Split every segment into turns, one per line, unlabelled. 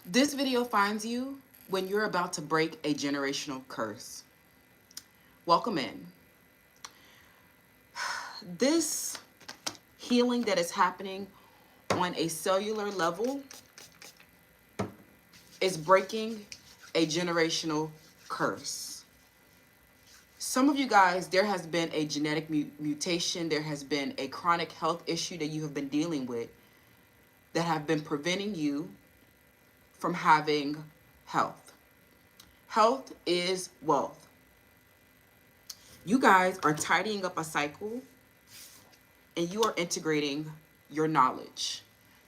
This video finds you when you're about to break a generational curse. Welcome in. This healing that is happening on a cellular level is breaking a generational curse. Some of you guys, there has been a genetic mutation, there has been a chronic health issue that you have been dealing with that have been preventing you from having health. Health is wealth. You guys are tidying up a cycle and you are integrating your knowledge.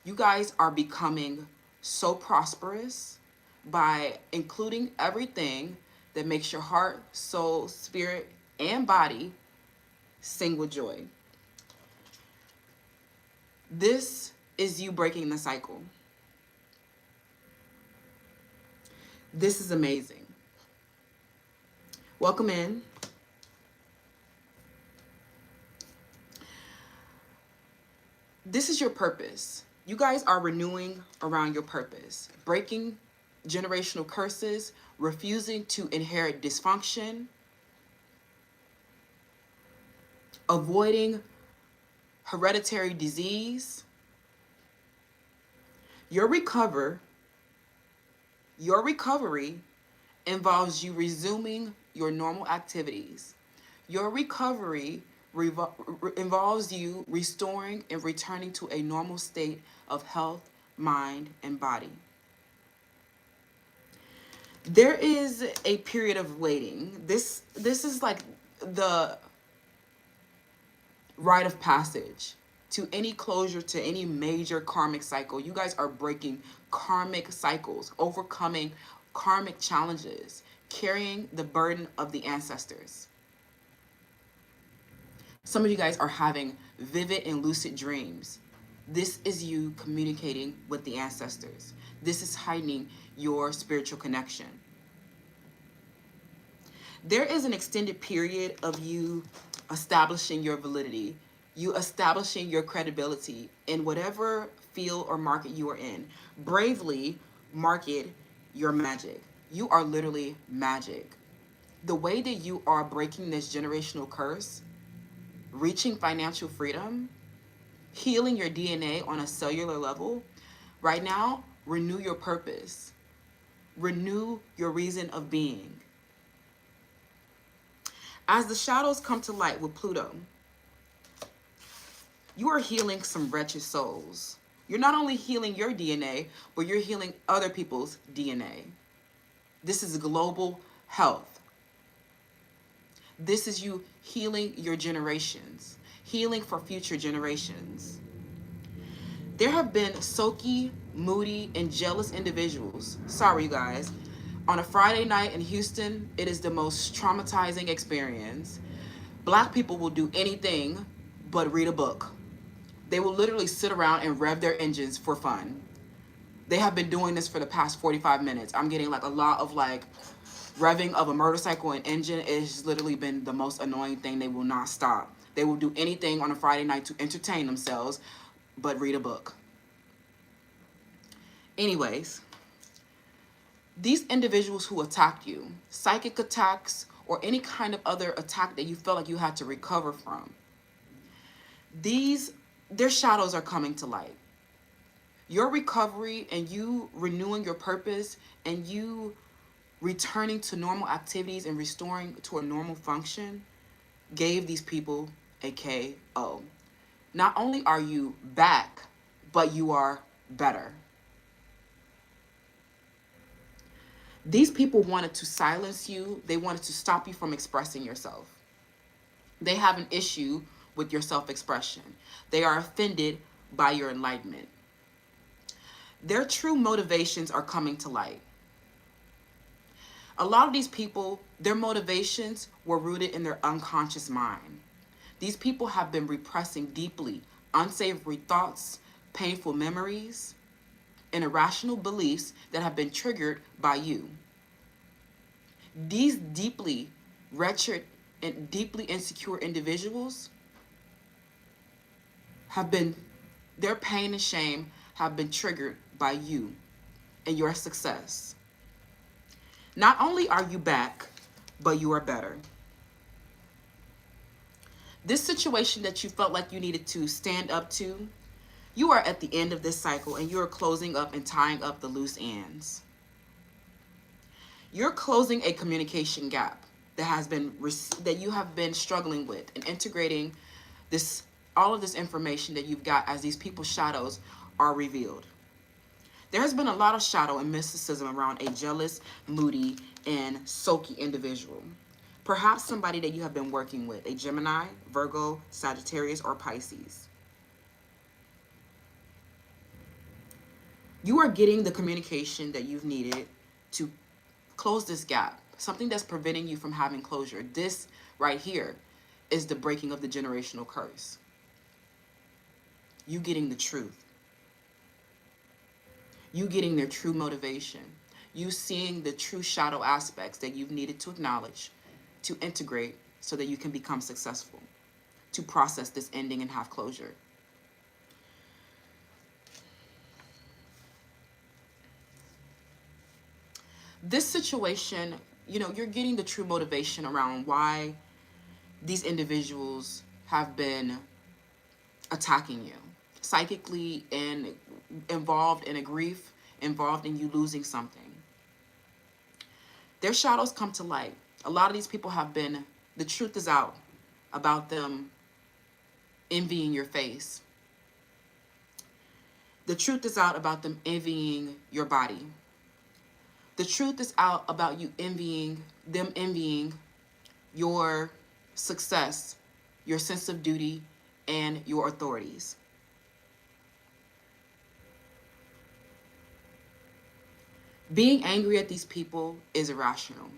You guys are becoming so prosperous by including everything that makes your heart, soul, spirit, and body sing with joy. This is you breaking the cycle. This is amazing. Welcome in. This is your purpose. You guys are renewing around your purpose, breaking generational curses, refusing to inherit dysfunction, avoiding hereditary disease. Your recovery involves you resuming your normal activities. Your recovery involves you restoring and returning to a normal state of health, mind, and body. There is a period of waiting. This is like the rite of passage to any closure to any major karmic cycle. You guys are breaking karmic cycles, overcoming karmic challenges, carrying the burden of the ancestors. Some of you guys are having vivid and lucid dreams. This is you communicating with the ancestors. This is heightening your spiritual connection. There is an extended period of you establishing your validity, you establishing your credibility in whatever field or market you are in. Bravely market your magic. You are literally magic. The way that you are breaking this generational curse, reaching financial freedom, healing your DNA on a cellular level, right now, renew your purpose. Renew your reason of being. As the shadows come to light with Pluto, you are healing some wretched souls. You're not only healing your DNA, but you're healing other people's DNA. This is global health. This is you healing your generations, healing for future generations. There have been sulky, moody, and jealous individuals. Sorry, you guys. On a Friday night in Houston, it is the most traumatizing experience. Black people will do anything but read a book. They will literally sit around and rev their engines for fun. They have been doing this for the past 45 minutes. I'm getting like a lot of like revving of a motorcycle and engine. It's literally been the most annoying thing. They will not stop. They will do anything on a Friday night to entertain themselves but read a book. Anyways, these individuals who attacked you, psychic attacks or any kind of other attack that you felt like you had to recover from, their shadows are coming to light. Your recovery and you renewing your purpose and you returning to normal activities and restoring to a normal function gave these people a KO. Not only are you back, but you are better. These people wanted to silence you. They wanted to stop you from expressing yourself. They have an issue with your self-expression. They are offended by your enlightenment. Their true motivations are coming to light. A lot of these people, their motivations were rooted in their unconscious mind. These people have been repressing deeply unsavory thoughts, painful memories, and irrational beliefs that have been triggered by you. These deeply wretched and deeply insecure individuals their pain and shame have been triggered by you. and your success. Not only are you back, but you are better. This situation that you felt like you needed to stand up to, you are at the end of this cycle and you are closing up and tying up the loose ends. You're closing a communication gap that you have been struggling with, and integrating this all of this information that you've got as these people's shadows are revealed. There has been a lot of shadow and mysticism around a jealous, moody, and sulky individual. Perhaps somebody that you have been working with, a Gemini, Virgo, Sagittarius, or Pisces. You are getting the communication that you've needed to close this gap, something that's preventing you from having closure. This right here is the breaking of the generational curse. You getting the truth. You getting their true motivation. You seeing the true shadow aspects that you've needed to acknowledge, to integrate so that you can become successful, to process this ending and have closure. This situation, you're getting the true motivation around why these individuals have been attacking you psychically and involved in a grief, involved in you losing something. Their shadows come to light. A lot of these people the truth is out about them envying your face. The truth is out about them envying your body. The truth is out about them envying your success, your sense of duty, and your authorities. Being angry at these people is irrational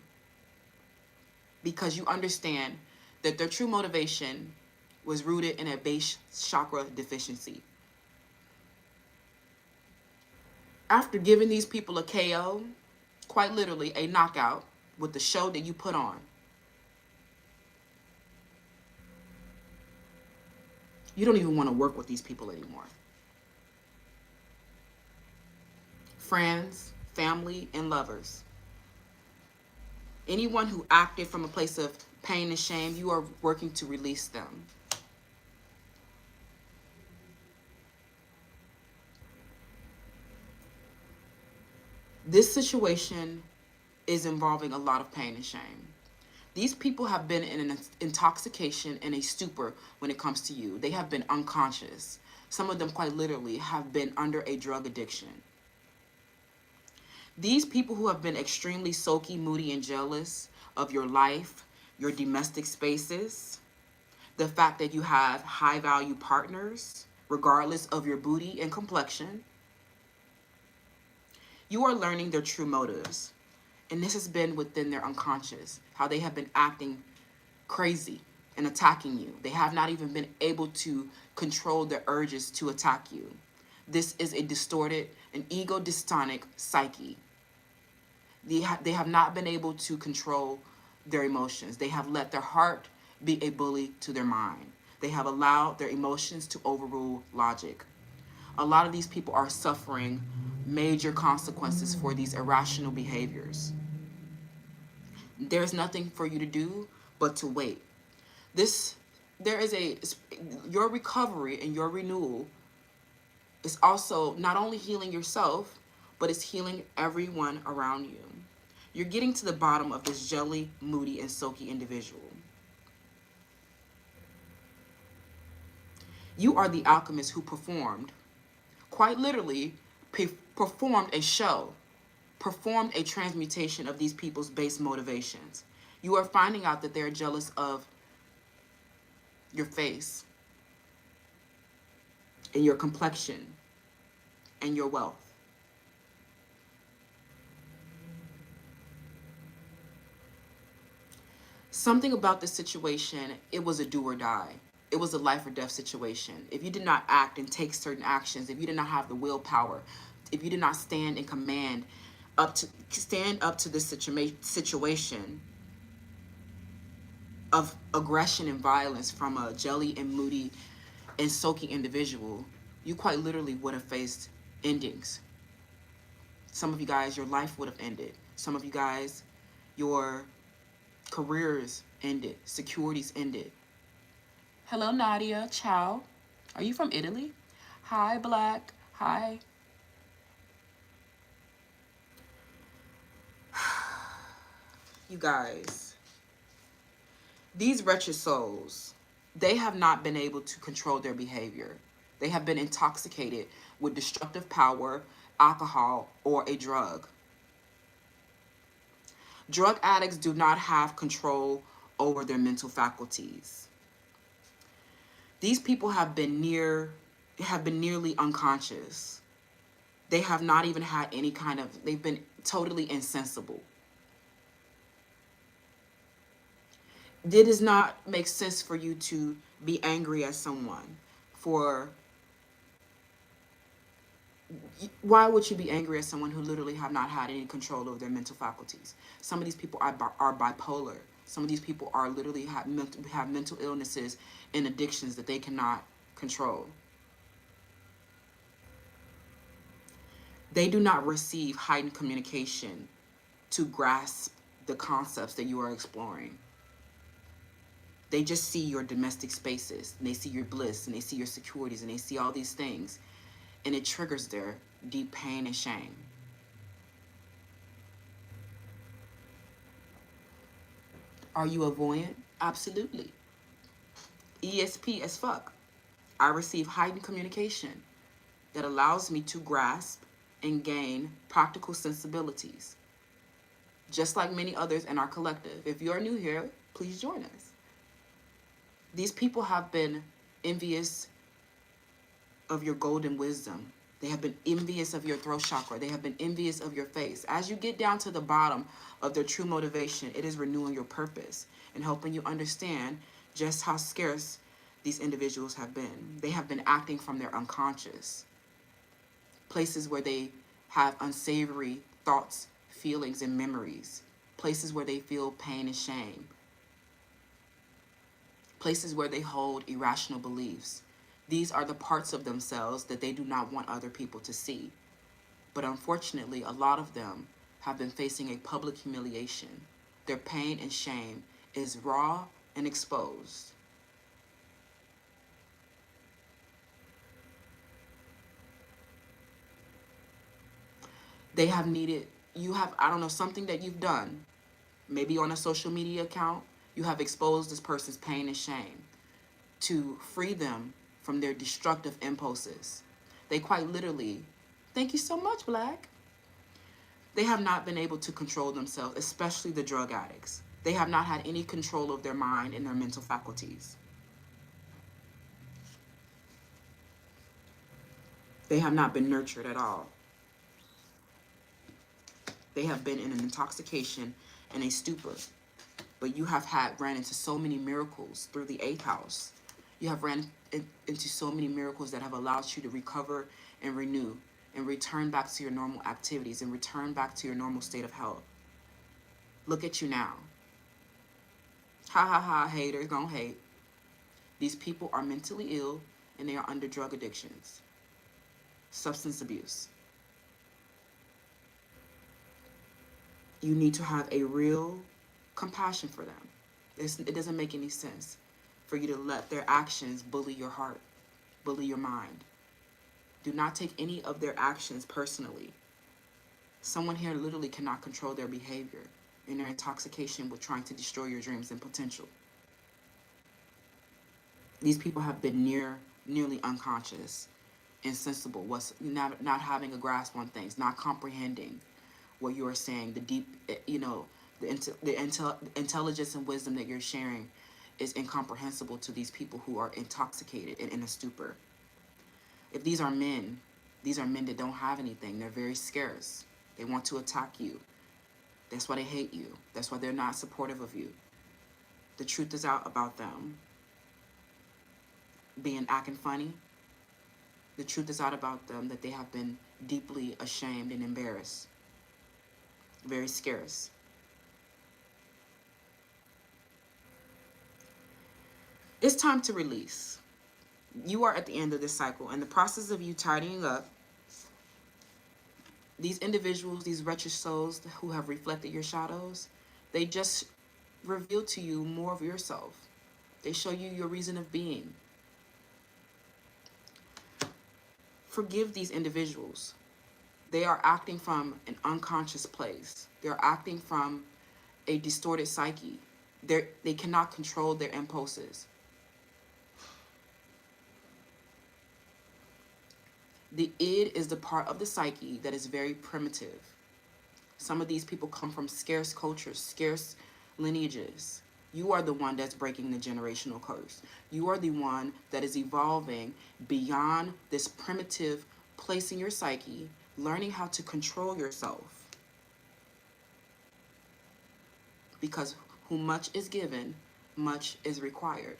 because you understand that their true motivation was rooted in a base chakra deficiency. After giving these people a KO, quite literally a knockout with the show that you put on, you don't even want to work with these people anymore. Friends, family, and lovers. Anyone who acted from a place of pain and shame, you are working to release them. This situation is involving a lot of pain and shame. These people have been in an intoxication and a stupor when it comes to you. They have been unconscious. Some of them quite literally have been under a drug addiction. These people who have been extremely sulky, moody, and jealous of your life, your domestic spaces, the fact that you have high-value partners, regardless of your booty and complexion, you are learning their true motives. And this has been within their unconscious, how they have been acting crazy and attacking you. They have not even been able to control their urges to attack you. This is a distorted and ego-dystonic psyche. They have not been able to control their emotions. They have let their heart be a bully to their mind. They have allowed their emotions to overrule logic. A lot of these people are suffering major consequences for these irrational behaviors. There's nothing for you to do but to wait. Your recovery and your renewal is also not only healing yourself, but it's healing everyone around you. You're getting to the bottom of this jelly, moody, and sulky individual. You are the alchemist who quite literally, performed a show, performed a transmutation of these people's base motivations. You are finding out that they're jealous of your face and your complexion and your wealth. Something about this situation, it was a do or die. It was a life or death situation. If you did not act and take certain actions, if you did not have the willpower, if you did not stand in command, stand up to this situation of aggression and violence from a jelly and moody and sulky individual, you quite literally would have faced endings. Some of you guys, your life would have ended. Some of you guys, your careers ended. Securities ended. Hello, Nadia. Ciao. Are you from Italy? Hi, Black. Hi. You guys, these wretched souls, they have not been able to control their behavior. They have been intoxicated with destructive power, alcohol, or a drug. Drug addicts do not have control over their mental faculties. These people have been nearly unconscious. They have not even had any kind of, they've been totally insensible. It does not make sense for you to be angry at someone for, why would you be angry at someone who literally have not had any control over their mental faculties? Some of these people are bipolar. Some of these people are literally have mental illnesses and addictions that they cannot control. They do not receive heightened communication to grasp the concepts that you are exploring. They just see your domestic spaces, and they see your bliss, and they see your securities, and they see all these things, and it triggers their deep pain and shame. Are you avoidant? Absolutely. ESP as fuck. I receive heightened communication that allows me to grasp and gain practical sensibilities, just like many others in our collective. If you're new here, please join us. These people have been envious of your golden wisdom. They have been envious of your throat chakra. They have been envious of your face. As you get down to the bottom of their true motivation, it is renewing your purpose and helping you understand just how scarce these individuals have been. They have been acting from their unconscious, places where they have unsavory thoughts, feelings, and memories, places where they feel pain and shame, places where they hold irrational beliefs. These are the parts of themselves that they do not want other people to see. But unfortunately, a lot of them have been facing a public humiliation. Their pain and shame is raw and exposed. They have needed, you have, I don't know, something that you've done, maybe on a social media account, you have exposed this person's pain and shame to free them from their destructive impulses. They quite literally, thank you so much, Black. They have not been able to control themselves, especially the drug addicts. They have not had any control of their mind and their mental faculties. They have not been nurtured at all. They have been in an intoxication and a stupor. But you have ran into so many miracles through the 8th house. You have ran into so many miracles that have allowed you to recover and renew and return back to your normal activities and return back to your normal state of health. Look at you now. Ha ha ha, haters gonna hate. These people are mentally ill and they are under drug addictions, substance abuse. You need to have a real compassion for them. It doesn't make any sense for you to let their actions bully your heart, bully your mind. Do not take any of their actions personally. Someone here literally cannot control their behavior in their intoxication with trying to destroy your dreams and potential. These people have been nearly unconscious, insensible, not having a grasp on things, not comprehending what you are saying, the deep, the intelligence and wisdom that you're sharing is incomprehensible to these people who are intoxicated and in a stupor. If these are men that don't have anything. They're very scarce. They want to attack you. That's why they hate you. That's why they're not supportive of you. The truth is out about them acting funny. The truth is out about them that they have been deeply ashamed and embarrassed. Very scarce. It's time to release. You are at the end of this cycle, and the process of you tidying up, These individuals, these wretched souls who have reflected your shadows, they just reveal to you more of yourself. They show you your reason of being. Forgive these individuals. They are acting from an unconscious place. They're acting from a distorted psyche. They cannot control their impulses. The id is the part of the psyche that is very primitive. Some of these people come from scarce cultures, scarce lineages. You are the one that's breaking the generational curse. You are the one that is evolving beyond this primitive place in your psyche, learning how to control yourself. Because whom much is given, much is required.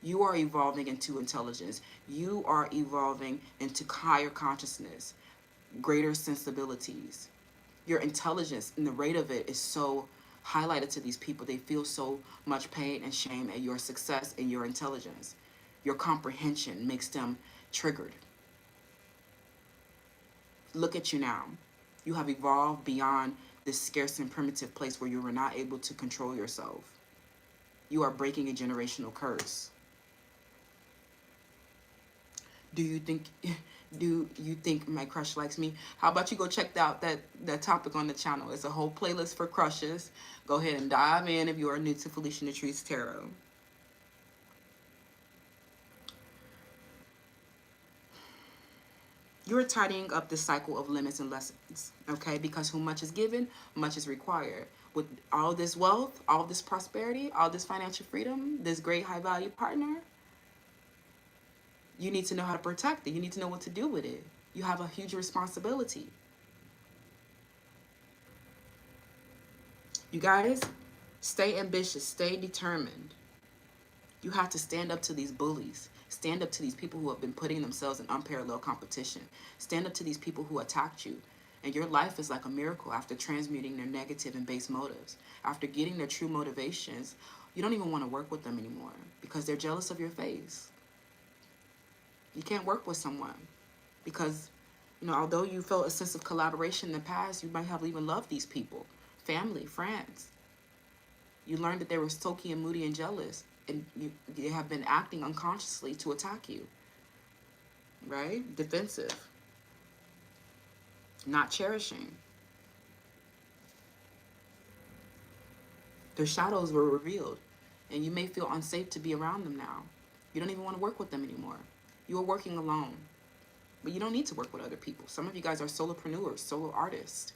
You are evolving into intelligence. You are evolving into higher consciousness, greater sensibilities. Your intelligence and the rate of it is so highlighted to these people. They feel so much pain and shame at your success and your intelligence. Your comprehension makes them triggered. Look at you now. You have evolved beyond this scarce and primitive place where you were not able to control yourself. You are breaking a generational curse. Do you think my crush likes me? How about you go check out that topic on the channel? It's a whole playlist for crushes. Go ahead and dive in if you are new to Felicia Nutrice Tarot. You're tidying up the cycle of limits and lessons, okay? Because who much is given, much is required. With all this wealth, all this prosperity, all this financial freedom, this great high value partner, you need to know how to protect it. You need to know what to do with it. You have a huge responsibility. You guys, stay ambitious, stay determined. You have to stand up to these bullies. Stand up to these people who have been putting themselves in unparalleled competition. Stand up to these people who attacked you. And your life is like a miracle after transmuting their negative and base motives. After getting their true motivations, you don't even want to work with them anymore because they're jealous of your face. You can't work with someone because, although you felt a sense of collaboration in the past, you might have even loved these people, family, friends. You learned that they were sulky and moody and jealous, and they have been acting unconsciously to attack you, right? Defensive, not cherishing. Their shadows were revealed, and you may feel unsafe to be around them now. You don't even want to work with them anymore. You are working alone, but you don't need to work with other people. Some of you guys are solopreneurs, solo artists.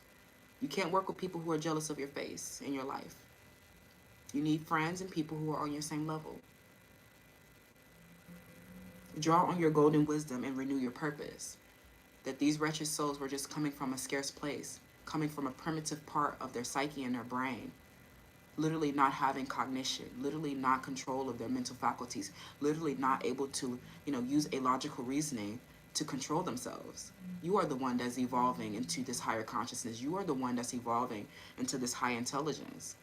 You can't work with people who are jealous of your face in your life. You need friends and people who are on your same level. Draw on your golden wisdom and renew your purpose. That these wretched souls were just coming from a scarce place, coming from a primitive part of their psyche and their brain. Literally not having cognition, literally not control of their mental faculties, literally not able to, use a logical reasoning to control themselves. You are the one that's evolving into this higher consciousness. You are the one that's evolving into this high intelligence.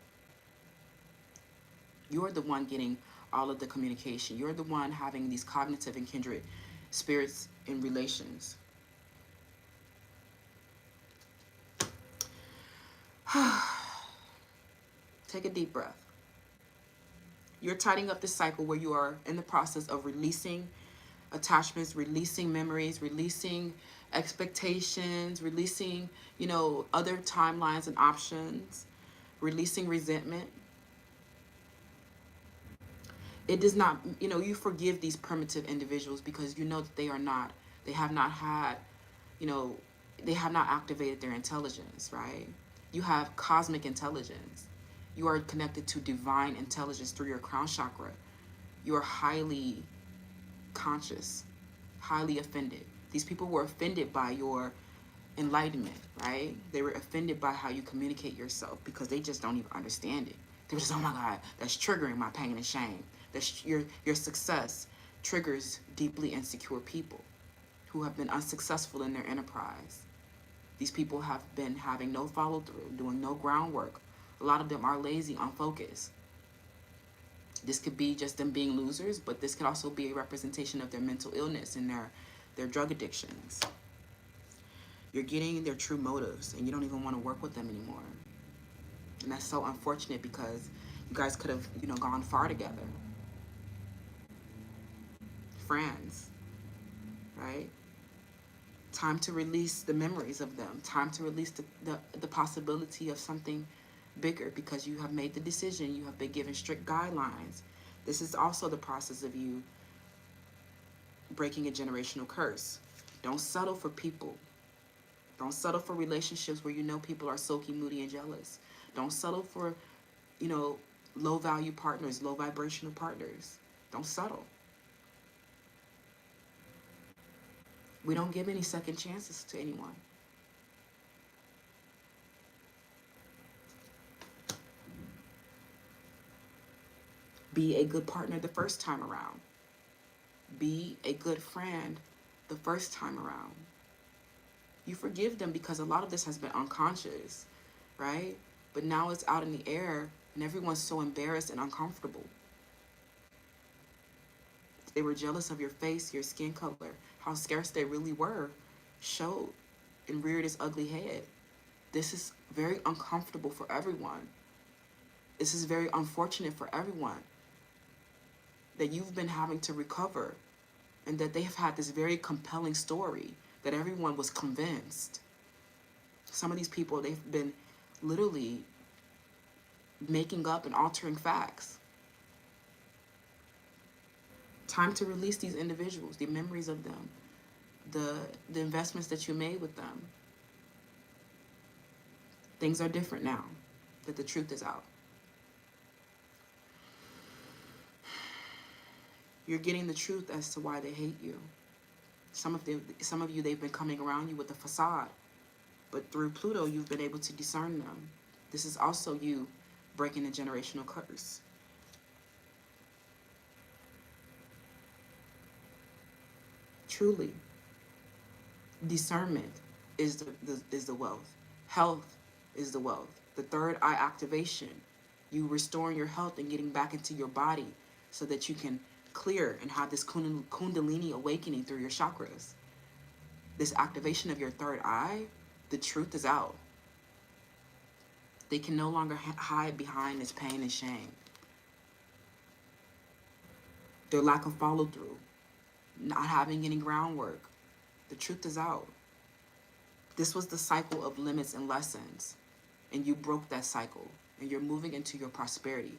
You're the one getting all of the communication. You're the one having these cognitive and kindred spirits in relations. Take a deep breath. You're tidying up this cycle where you are in the process of releasing attachments, releasing memories, releasing expectations, releasing, other timelines and options, releasing resentment. It does not, you forgive these primitive individuals because you know that they have not had, they have not activated their intelligence, right? You have cosmic intelligence. You are connected to divine intelligence through your crown chakra. You are highly conscious, highly offended. These people were offended by your enlightenment, right? They were offended by how you communicate yourself because they just don't even understand it. They were just, oh my God, that's triggering my pain and shame. Your success triggers deeply insecure people who have been unsuccessful in their enterprise. These people have been having no follow through, doing no groundwork. A lot of them are lazy, unfocused. This could be just them being losers, but this could also be a representation of their mental illness and their drug addictions. You're getting their true motives, and you don't even want to work with them anymore. And that's so unfortunate because you guys could have, gone far together. Friends, right? Time to release the memories of them. Time to release the possibility of something bigger because you have made the decision. You have been given strict guidelines. This is also the process of you breaking a generational curse. Don't settle for people. Don't settle for relationships where people are sulky, moody, and jealous. Don't settle for, low value partners, low vibrational partners. Don't settle. We don't give any second chances to anyone. Be a good partner the first time around. Be a good friend the first time around. You forgive them because a lot of this has been unconscious, right? But now it's out in the air and everyone's so embarrassed and uncomfortable. They were jealous of your face, your skin color, how scarce they really were, showed and reared its ugly head. This is very uncomfortable for everyone. This is very unfortunate for everyone that you've been having to recover and that they have had this very compelling story that everyone was convinced. Some of these people, they've been literally making up and altering facts. Time to release these individuals, the memories of them, the investments that you made with them. Things are different now that the truth is out. You're getting the truth as to why they hate you. Some of you, they've been coming around you with a facade, but through Pluto, you've been able to discern them. This is also you breaking a generational curse. Truly, discernment is the wealth. Health is the wealth. The third eye activation, you restoring your health and getting back into your body so that you can clear and have this kundalini awakening through your chakras. This activation of your third eye, the truth is out. They can no longer hide behind this pain and shame. Their lack of follow through, not having any groundwork. The truth is out. This was the cycle of limits and lessons, and you broke that cycle, and you're moving into your prosperity,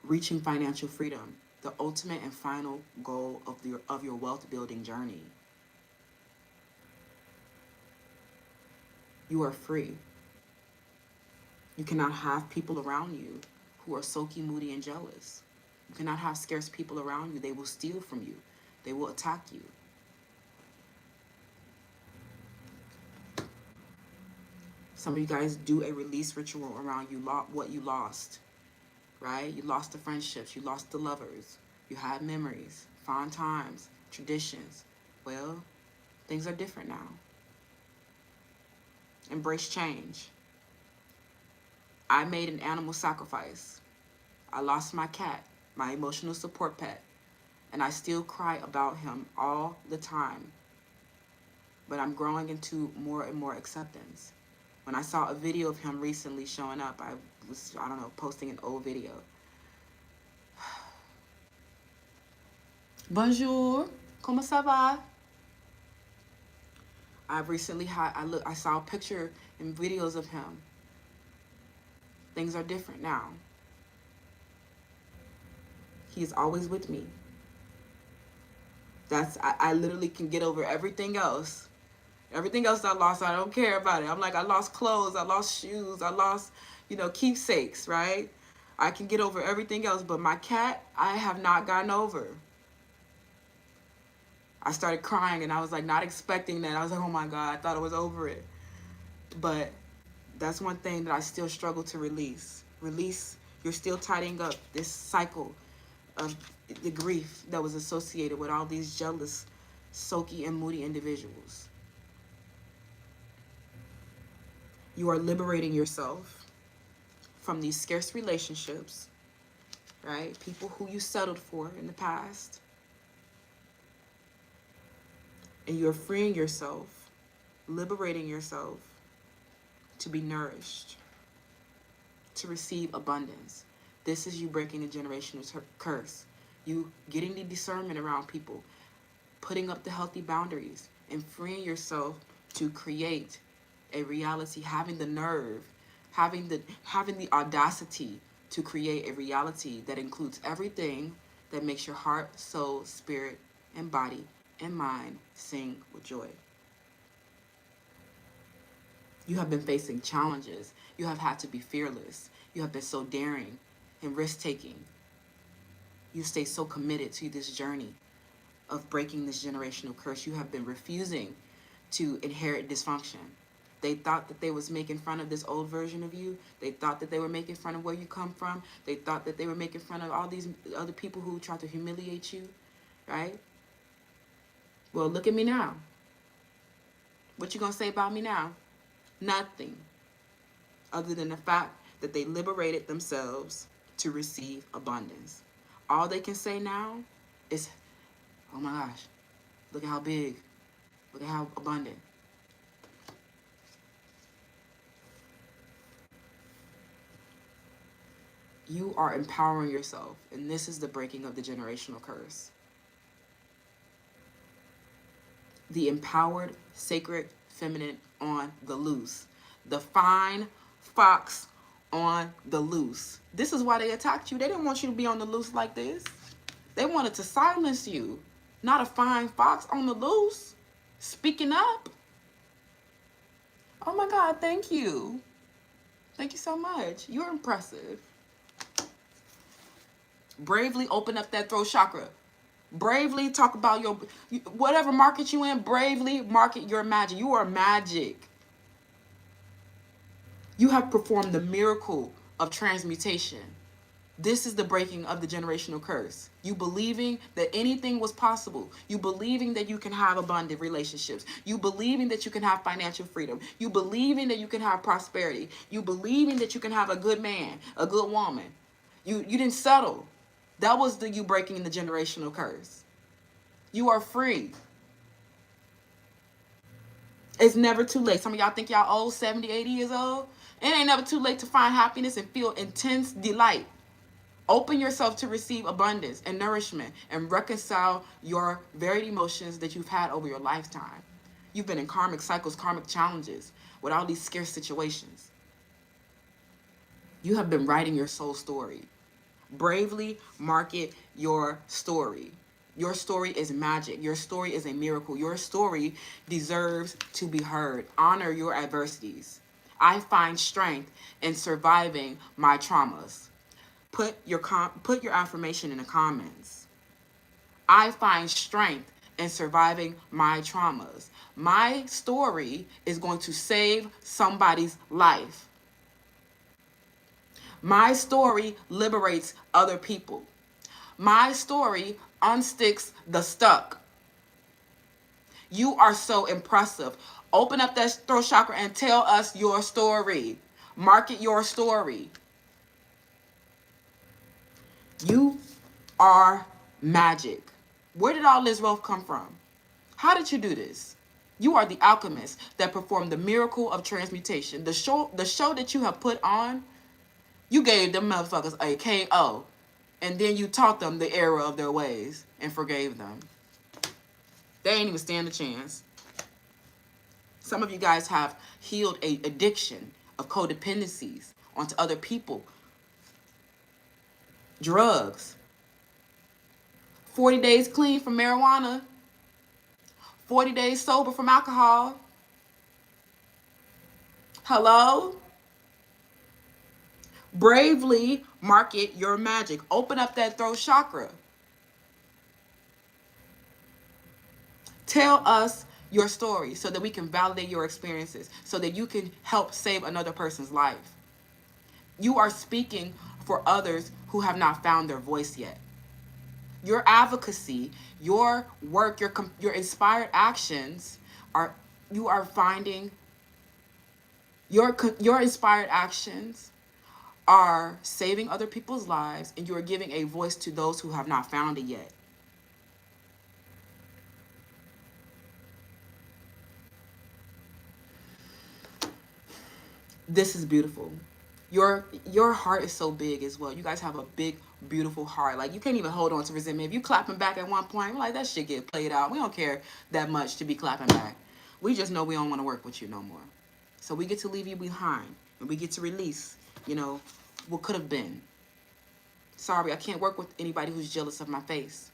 reaching financial freedom, the ultimate and final goal of your wealth building journey. You are free. You cannot have people around you who are sulky, moody, and jealous. You cannot have scarce people around you. They will steal from you. They will attack you. Some of you guys do a release ritual around what you lost, right? You lost the friendships. You lost the lovers. You had memories, fond times, traditions. Well, things are different now. Embrace change. I made an animal sacrifice. I lost my cat, my emotional support pet, and I still cry about him all the time. But I'm growing into more and more acceptance. When I saw a video of him recently showing up, I was, posting an old video. Bonjour, comment ça va? I've recently I saw a picture and videos of him. Things are different now. He is always with me. I literally can get over everything else. Everything else I lost, I don't care about it. I'm like, I lost clothes, I lost shoes, I lost, keepsakes, right? I can get over everything else, but my cat, I have not gotten over. I started crying and I was like not expecting that. I was like, oh my God, I thought I was over it. But that's one thing that I still struggle to release. You're still tidying up this cycle of the grief that was associated with all these jealous, sulky, and moody individuals. You are liberating yourself from these scarce relationships, right? People who you settled for in the past. And you're freeing yourself liberating yourself to be nourished, to receive abundance. This is you breaking the generational curse. You getting the discernment around people, putting up the healthy boundaries, and freeing yourself to create a reality, having the nerve, having the audacity to create a reality that includes everything that makes your heart, soul, spirit, and body and mind sing with joy. You have been facing challenges. You have had to be fearless. You have been so daring and risk-taking. You stay so committed to this journey of breaking this generational curse. You have been refusing to inherit dysfunction. They thought that they was making fun of this old version of you. They thought that they were making fun of where you come from. They thought that they were making fun of all these other people who tried to humiliate you, right? Well, look at me now. What you gonna say about me now? Nothing, other than the fact that they liberated themselves to receive abundance. All they can say now is, oh my gosh, look at how big, look at how abundant. You are empowering yourself, and this is the breaking of the generational curse. The empowered, sacred, feminine on the loose. The fine fox on the loose. This is why they attacked you. They didn't want you to be on the loose like this. They wanted to silence you. Not a fine fox on the loose. Speaking up. Oh my God, thank you. Thank you so much. You're impressive. Bravely open up that throat chakra. Bravely talk about your, whatever market you in, bravely market your magic. You are magic. You have performed the miracle of transmutation. This is the breaking of the generational curse. You believing that anything was possible. You believing that you can have abundant relationships. You believing that you can have financial freedom. You believing that you can have prosperity. You believing that you can have a good man, a good woman. You didn't settle. That was you breaking the generational curse. You are free. It's never too late. Some of y'all think y'all old, 70, 80 years old. It ain't never too late to find happiness and feel intense delight. Open yourself to receive abundance and nourishment and reconcile your varied emotions that you've had over your lifetime. You've been in karmic cycles, karmic challenges with all these scarce situations. You have been writing your soul story. Bravely market your story. Your story is magic. Your story is a miracle. Your story deserves to be heard. Honor your adversities. I find strength in surviving my traumas. Put your affirmation in the comments. I find strength in surviving my traumas. My story is going to save somebody's life. My story liberates other people. My story unsticks the stuck. You are so impressive. Open up that throat chakra and tell us your story. Market your story. You are magic. Where did all this wealth come from? How did you do this? You are the alchemist that performed the miracle of transmutation. The show that you have put on, you gave them motherfuckers a KO, and then you taught them the error of their ways and forgave them. They ain't even stand a chance. Some of you guys have healed a addiction of codependencies onto other people. Drugs. 40 days clean from marijuana. 40 days sober from alcohol. Hello? Bravely market your magic. Open up that throat chakra. Tell us your story so that we can validate your experiences, so that you can help save another person's life. You are speaking for others who have not found their voice yet. Your advocacy, your work, your inspired actions you are finding your inspired actions are saving other people's lives, and you are giving a voice to those who have not found it yet. This is beautiful. Your heart is so big as well. You guys have a big, beautiful heart. Like, you can't even hold on to resentment. If you clapping back at one point, we're like, that shit get played out. We don't care that much to be clapping back. We just know we don't want to work with you no more. So we get to leave you behind, and we get to release, you know, what could have been. Sorry, I can't work with anybody who's jealous of my face.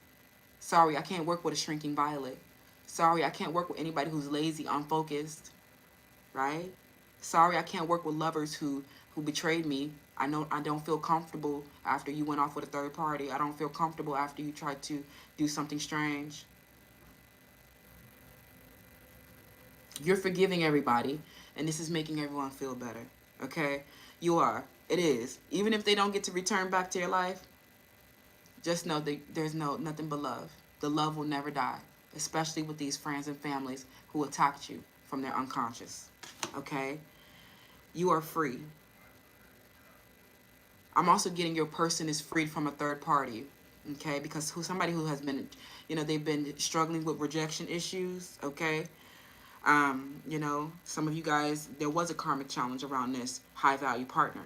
Sorry, I can't work with a shrinking violet. Sorry, I can't work with anybody who's lazy, unfocused, right? Sorry, I can't work with lovers who betrayed me. I know I don't feel comfortable after you went off with a third party. I don't feel comfortable after you tried to do something strange. You're forgiving everybody, and this is making everyone feel better. Okay? You are. It is. Even if they don't get to return back to your life, just know that there's nothing but love. The love will never die, especially with these friends and families who attacked you from their unconscious. Okay? You are free. I'm also getting your person is freed from a third party, okay? Because somebody who has been, they've been struggling with rejection issues, okay? Some of you guys, there was a karmic challenge around this high value partner.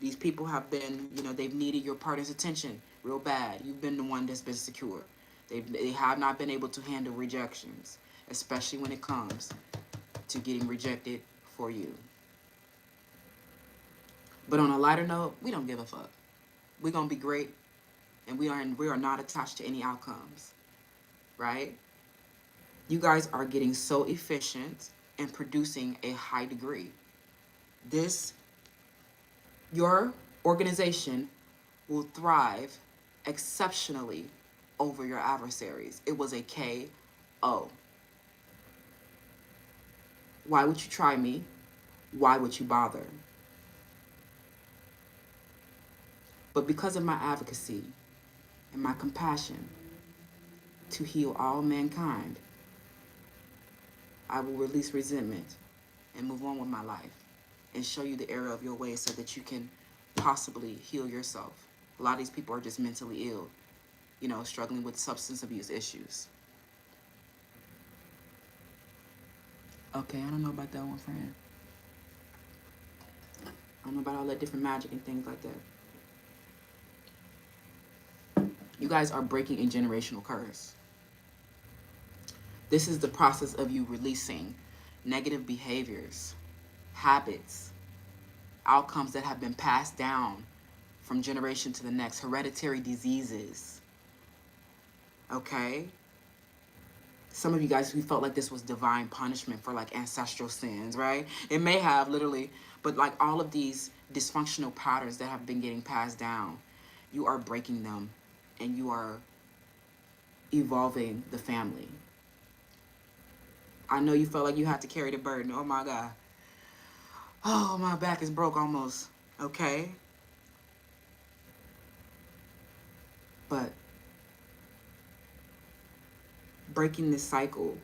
These people have been, they've needed your partner's attention real bad. You've been the one that's been secure. They have not been able to handle rejections, especially when it comes to getting rejected for you. But on a lighter note, we don't give a fuck. We're gonna be great, and we are not attached to any outcomes, right? You guys are getting so efficient and producing a high degree. Your organization will thrive exceptionally over your adversaries. It was a KO. Why would you try me? Why would you bother? But because of my advocacy and my compassion to heal all mankind, I will release resentment and move on with my life and show you the error of your ways so that you can possibly heal yourself. A lot of these people are just mentally ill, struggling with substance abuse issues. Okay, I don't know about that one, friend. I don't know about all that different magic and things like that. You guys are breaking a generational curse. This is the process of you releasing negative behaviors, habits, outcomes that have been passed down from generation to the next, hereditary diseases. Okay? Some of you guys, who felt like this was divine punishment for like ancestral sins, right? It may have, literally, but like all of these dysfunctional patterns that have been getting passed down, you are breaking them and you are evolving the family. I know you felt like you had to carry the burden. Oh my God. Oh, my back is broke almost. Okay? But breaking this cycle,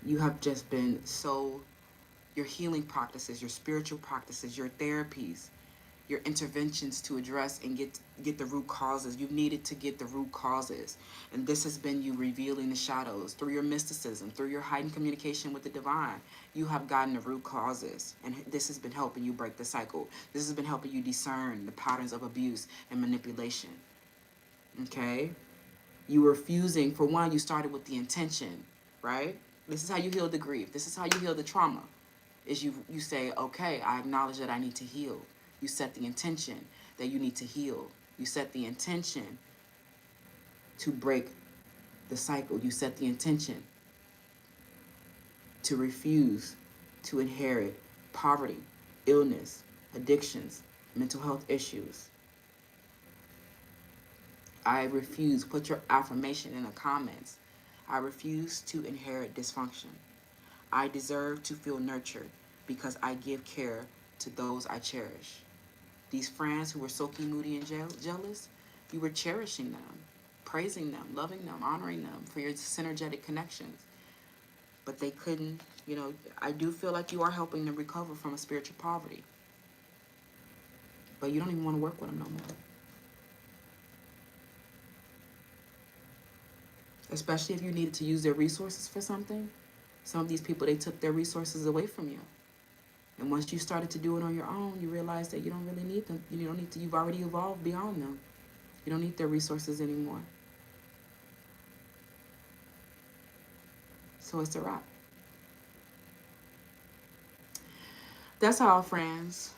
you have just been your healing practices, your spiritual practices, your therapies, your interventions to address and get the root causes. You've needed to get the root causes. And this has been you revealing the shadows through your mysticism, through your heightened communication with the divine. You have gotten the root causes. And this has been helping you break the cycle. This has been helping you discern the patterns of abuse and manipulation. Okay? You were fusing, for one, you started with the intention, right? This is how you heal the grief. This is how you heal the trauma. Is you say, okay, I acknowledge that I need to heal. You set the intention that you need to heal. You set the intention to break the cycle. You set the intention to refuse to inherit poverty, illness, addictions, mental health issues. I refuse. Put your affirmation in the comments. I refuse to inherit dysfunction. I deserve to feel nurtured because I give care to those I cherish. These friends who were sulky, moody, and jealous, you were cherishing them, praising them, loving them, honoring them for your synergetic connections. But they couldn't, I do feel like you are helping them recover from a spiritual poverty. But you don't even want to work with them no more. Especially if you needed to use their resources for something. Some of these people, they took their resources away from you. And once you started to do it on your own, you realize that you don't really need them. You don't need to, you've already evolved beyond them. You don't need their resources anymore. So it's a wrap. That's all, friends.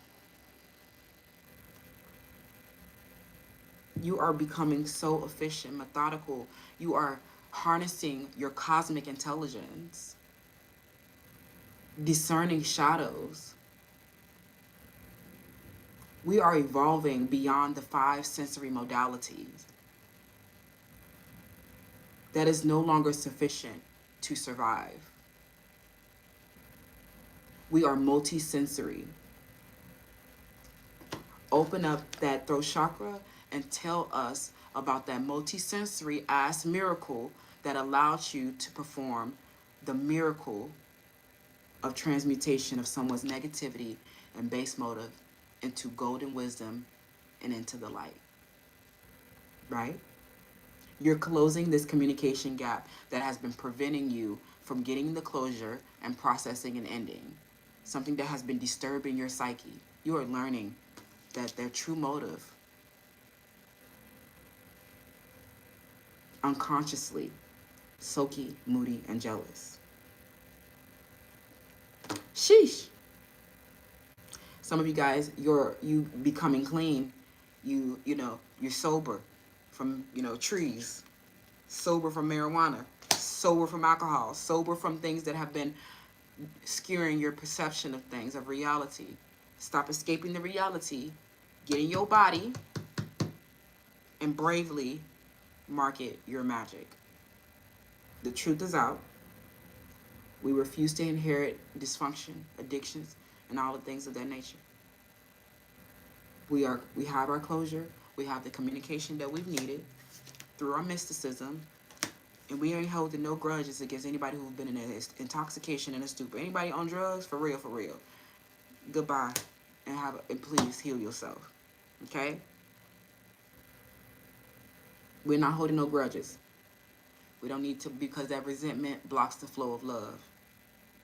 You are becoming so efficient, methodical. You are harnessing your cosmic intelligence, discerning shadows. We are evolving beyond the 5 sensory modalities. That is no longer sufficient to survive. We are multisensory. Open up that throat chakra and tell us about that multisensory ass miracle that allowed you to perform the miracle of transmutation of someone's negativity and base motive into golden wisdom and into the light. Right? You're closing this communication gap that has been preventing you from getting the closure and processing and ending. Something that has been disturbing your psyche. You are learning that their true motive, unconsciously, sulky, moody, and jealous. Sheesh. Some of you guys, you becoming clean. You know, you're sober from, trees, sober from marijuana, sober from alcohol, sober from things that have been skewering your perception of things, of reality. Stop escaping the reality, get in your body, and bravely market your magic. The truth is out. We refuse to inherit dysfunction, addictions, and all the things of that nature. We have our closure. We have the communication that we've needed through our mysticism, and we ain't holding no grudges against anybody who's been in an intoxication and a stupor. Anybody on drugs, for real, for real. Goodbye, and please heal yourself. Okay? We're not holding no grudges. We don't need to, because that resentment blocks the flow of love.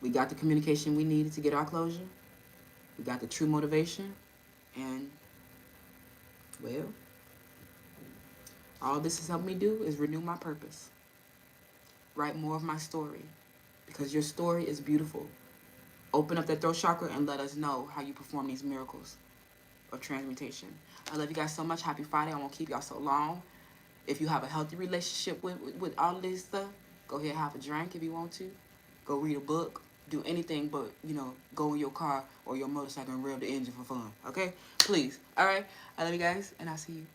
We got the communication we needed to get our closure. We got the true motivation. And, well, all this has helped me do is renew my purpose. Write more of my story. Because your story is beautiful. Open up that throat chakra and let us know how you perform these miracles of transmutation. I love you guys so much. Happy Friday. I won't keep y'all so long. If you have a healthy relationship with all of this stuff, go ahead and have a drink if you want to. Go read a book. Do anything but, go in your car or your motorcycle and rev the engine for fun. Okay? Please. All right? I love you guys, and I'll see you